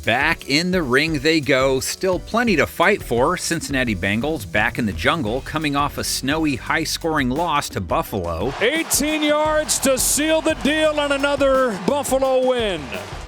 Back in the ring they go, still plenty to fight for. Cincinnati Bengals back in the jungle, coming off a snowy, high-scoring loss to Buffalo. 18 yards to seal the deal on another Buffalo win.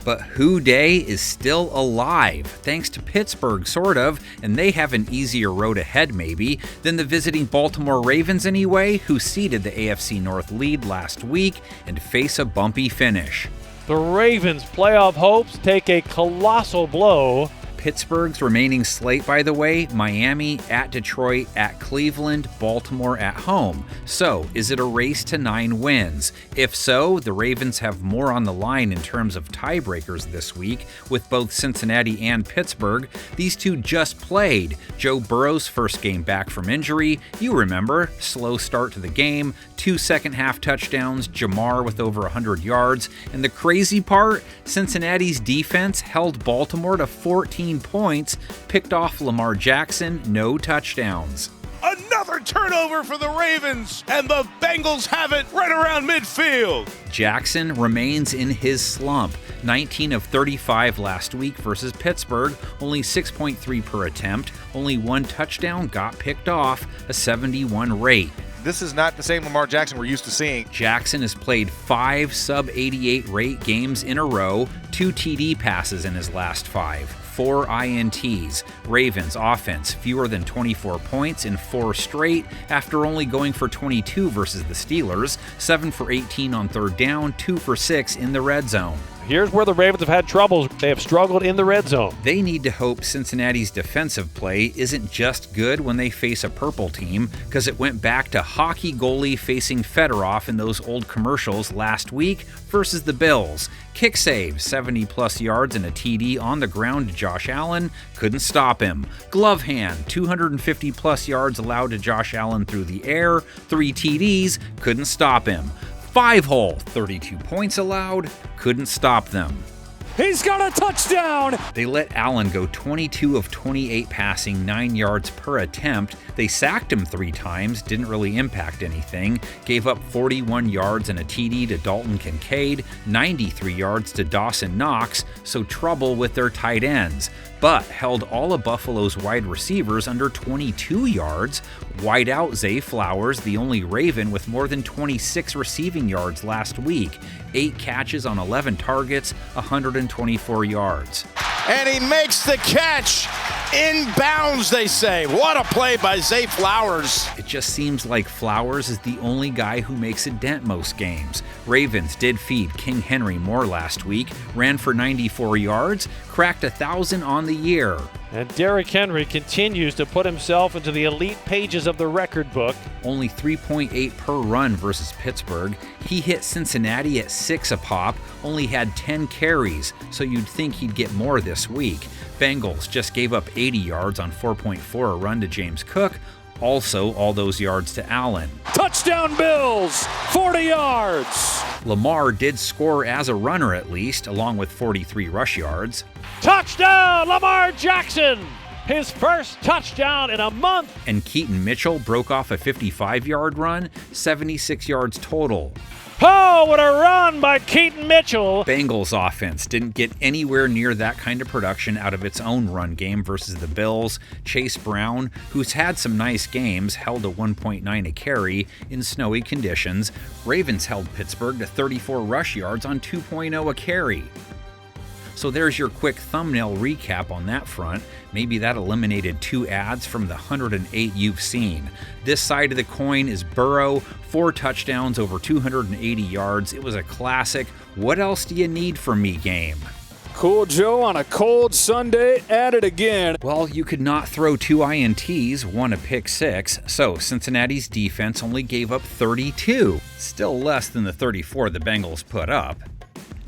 But Who Day is still alive, thanks to Pittsburgh, sort of, and they have an easier road ahead maybe than the visiting Baltimore Ravens anyway, who ceded the AFC North lead last week and face a bumpy finish. The Ravens' playoff hopes take a colossal blow. Pittsburgh's remaining slate, by the way, Miami, at Detroit, at Cleveland, Baltimore at home. So, is it a race to 9 wins? If so, the Ravens have more on the line in terms of tiebreakers this week, with both Cincinnati and Pittsburgh. These two just played. Joe Burrow's first game back from injury. You remember, slow start to the game, 2 second-half touchdowns, Jamar with over 100 yards. And the crazy part, Cincinnati's defense held Baltimore to 14 points, picked off Lamar Jackson, no touchdowns. Another turnover for the Ravens, and the Bengals have it right around midfield. Jackson remains in his slump. 19 of 35 last week versus Pittsburgh, only 6.3 per attempt, only 1 touchdown got picked off, a 71 rate. This is not the same Lamar Jackson we're used to seeing. Jackson has played 5 sub-88 rate games in a row, 2 TD passes in his last 5, 4 INTs. Ravens offense fewer than 24 points in 4 straight after only going for 22 versus the Steelers, 7 for 18 on third down, 2 for 6 in the red zone. Here's where the Ravens have had troubles. They have struggled in the red zone. They need to hope Cincinnati's defensive play isn't just good when they face a purple team, because it went back to hockey goalie facing Fedorov in those old commercials last week versus the Bills. Kick save, 70-plus yards and a TD on the ground to Josh Allen, couldn't stop him. Glove hand, 250-plus yards allowed to Josh Allen through the air, 3 TDs, couldn't stop him. 5-hole, 32 points allowed, couldn't stop them. He's got a touchdown! They let Allen go 22 of 28 passing, 9 yards per attempt. They sacked him 3 times, didn't really impact anything. Gave up 41 yards and a TD to Dalton Kincaid, 93 yards to Dawson Knox, so trouble with their tight ends. But held all of Buffalo's wide receivers under 22 yards. Wideout Zay Flowers, the only Raven with more than 26 receiving yards last week. 8 catches on 11 targets, 124 yards. And he makes the catch. In bounds, they say. What a play by Zay Flowers. It just seems like Flowers is the only guy who makes a dent most games. Ravens did feed King Henry more last week, ran for 94 yards, cracked 1,000 on the year. And Derrick Henry continues to put himself into the elite pages of the record book. Only 3.8 per run versus Pittsburgh. He hit Cincinnati at 6 a pop, only had 10 carries, so you'd think he'd get more this week. Bengals just gave up 80 yards on 4.4 a run to James Cook, also all those yards to Allen. Touchdown Bills, 40 yards. Lamar did score as a runner at least, along with 43 rush yards. Touchdown, Lamar Jackson! His first touchdown in a month. And Keaton Mitchell broke off a 55-yard run, 76 yards total. Oh, what a run by Keaton Mitchell! Bengals offense didn't get anywhere near that kind of production out of its own run game versus the Bills. Chase Brown, who's had some nice games, held a 1.9 a carry in snowy conditions. Ravens held Pittsburgh to 34 rush yards on 2.0 a carry. So there's your quick thumbnail recap on that front. Maybe that eliminated 2 ads from the 108 you've seen. This side of the coin is Burrow, 4 touchdowns over 280 yards. It was a classic. What else do you need from me game? Cool Joe on a cold Sunday at it again. Well, you could not throw 2 INTs, 1 a pick 6, so Cincinnati's defense only gave up 32. Still less than the 34 the Bengals put up.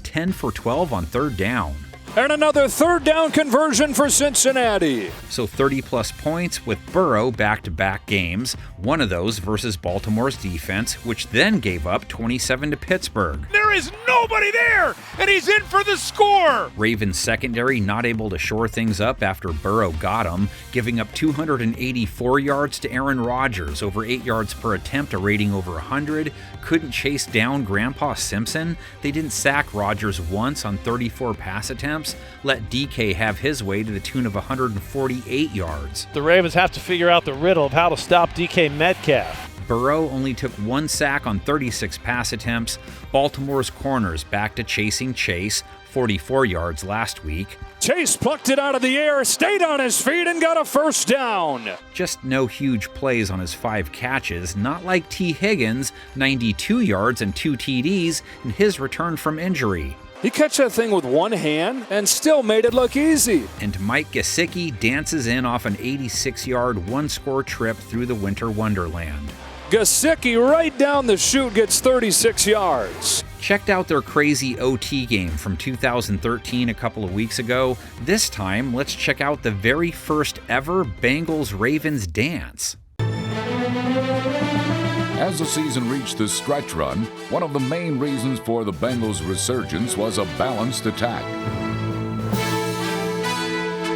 10 for 12 on third down. And another third down conversion for Cincinnati. So 30-plus points with Burrow back-to-back games, one of those versus Baltimore's defense, which then gave up 27 to Pittsburgh. There is nobody there, and he's in for the score. Ravens secondary not able to shore things up after Burrow got him, giving up 284 yards to Aaron Rodgers, over 8 yards per attempt, a rating over 100. Couldn't chase down Grandpa Simpson. They didn't sack Rodgers once on 34 pass attempts. attempts, let DK have his way to the tune of 148 yards. The Ravens have to figure out the riddle of how to stop DK Metcalf. Burrow only took 1 sack on 36 pass attempts. Baltimore's corners back to chasing Chase, 44 yards last week. Chase plucked it out of the air, stayed on his feet, and got a first down. Just no huge plays on his 5 catches, not like T. Higgins, 92 yards and 2 TDs in his return from injury. He catch that thing with one hand and still made it look easy. And Mike Gesicki dances in off an 86-yard, 1-score trip through the winter wonderland. Gesicki right down the chute gets 36 yards. Checked out their crazy OT game from 2013 a couple of weeks ago. This time, let's check out the very first ever Bengals-Ravens dance. As the season reached the stretch run, one of the main reasons for the Bengals' resurgence was a balanced attack.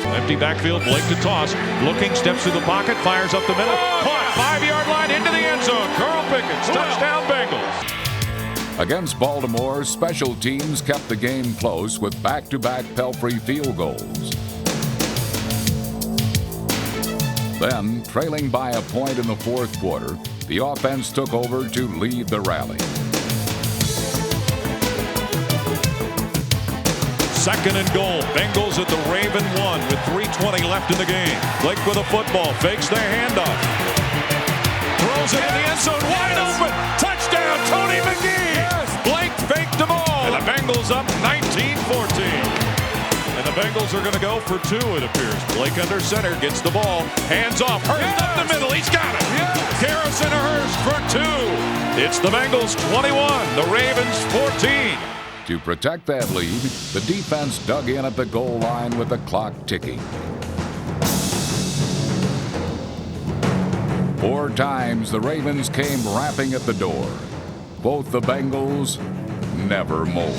Empty backfield, Blake to toss. Looking, steps through the pocket, fires up the middle. Caught, 5-yard line into the end zone. Carl Pickens, touchdown Bengals. Against Baltimore, special teams kept the game close with back-to-back Pelfrey field goals. Then, trailing by a point in the fourth quarter, the offense took over to lead the rally. Second and goal. Bengals at the Raven 1 with 3:20 left in the game. Blake with a football, fakes the handoff. Throws it in the end zone, wide open. Touchdown, Tony McGee. Blake faked the ball. And the Bengals up 19-14. And the Bengals are going to go for 2, it appears. Blake under center, gets the ball. Hands off, Hurst up the middle, he's got it. Garrison Hurst for 2. It's the Bengals 21, the Ravens 14. To protect that lead, the defense dug in at the goal line with the clock ticking. 4 times the Ravens came rapping at the door. Both the Bengals never mold.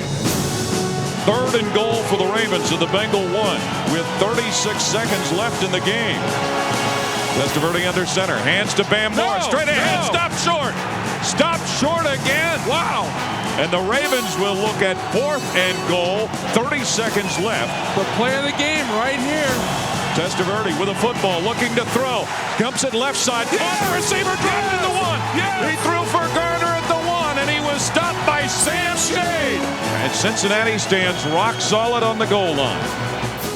Third and goal for the Ravens at the Bengal 1 with 36 seconds left in the game. Testaverde under center, hands to Bam Moore, straight ahead, stop short. Stop short again, wow. And the Ravens will look at 4th and goal, 30 seconds left. The play of the game right here. Testaverde with a football, looking to throw. Jumps it left side. The receiver dropped at the 1. He threw for Garner at the 1, and he was stopped by Sam Shade. And Cincinnati stands rock solid on the goal line.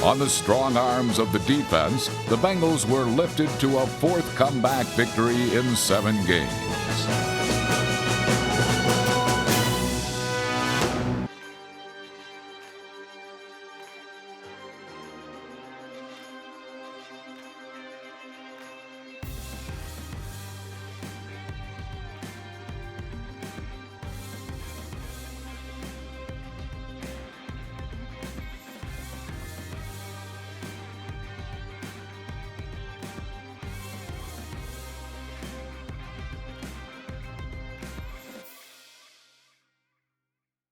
On the strong arms of the defense, the Bengals were lifted to a 4th comeback victory in 7 games.